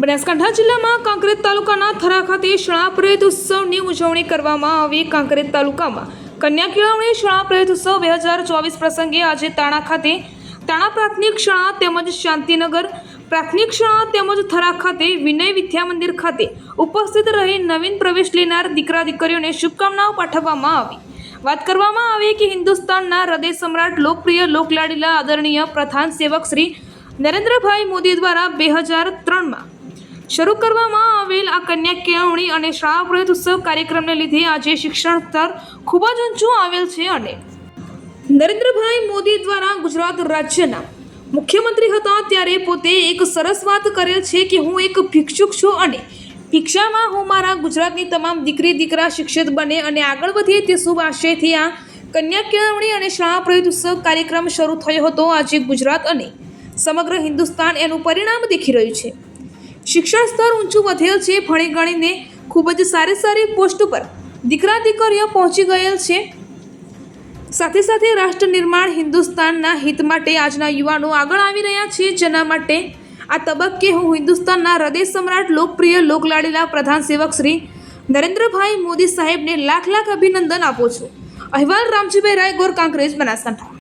બનાસકાંઠા જિલ્લામાં કાંકરેજ તાલુકાના થરા ખાતે શાળા પ્રવેશ ઉત્સવની ઉજવણી કરવામાં આવી। કાંકરેજ તાલુકામાં કન્યા કેળવણી શાળા પ્રવેશ ઉત્સવ 2024 પ્રસંગે આજે તાણા ખાતે તાણા પ્રાથમિક શાળા તેમજ શાંતિનગર પ્રાથમિક શાળા તેમજ થરા ખાતે વિનય વિદ્યા મંદિર ખાતે ઉપસ્થિત રહી નવીન પ્રવેશ લેનાર દીકરા દીકરીઓને શુભકામનાઓ પાઠવવામાં આવી। વાત કરવામાં આવી કે હિન્દુસ્તાનના હૃદય સમ્રાટ લોકપ્રિય લોકલાડીલા આદરણીય પ્રધાન સેવક શ્રી નરેન્દ્રભાઈ મોદી દ્વારા 2003માં શરૂ કરવામાં આવેલ આ કન્યા કેળવણી અને શાળા પ્રવેશ ઉત્સવ કાર્યક્રમને લીધે આજે શિક્ષણ સ્તર ખૂબ જ ઊંચું આવેલ છે અને નરેન્દ્રભાઈ મોદી દ્વારા ગુજરાત રાજ્યના મુખ્યમંત્રી હતા ત્યારે પોતે એક સરસ વાત કરેલ છે કે હું એક ભિક્ષુક છું અને ભિક્ષામાં હું મારા ગુજરાતની તમામ દીકરી દીકરા શિક્ષિત બને અને આગળ વધે તે શુભ આશયથી આ કન્યા કેળવણી અને શાળા પ્રવેશ ઉત્સવ કાર્યક્રમ શરૂ થયો હતો। આજે ગુજરાત અને સમગ્ર હિન્દુસ્તાન એનું પરિણામ દેખી રહ્યું છે। શિક્ષણ સ્તર ઊંચું વધેલ છે। ભણી ગણીને ખૂબ જ સારી પોસ્ટ પર દીકરા દીકરીઓ પહોંચી ગયેલ છે। સાથે સાથે રાષ્ટ્ર નિર્માણ હિન્દુસ્તાનના હિત માટે આજના યુવાનો આગળ આવી રહ્યા છે, જેના માટે આ તબક્કે હું હિન્દુસ્તાનના હૃદય સમ્રાટ લોકપ્રિય લોકલાડીલા પ્રધાન સેવક શ્રી નરેન્દ્રભાઈ મોદી સાહેબને લાખ અભિનંદન આપું છું। અહેવાલ રામજીભાઈ રાય, ગોર, કાંકરેજ, બનાસકાંઠા।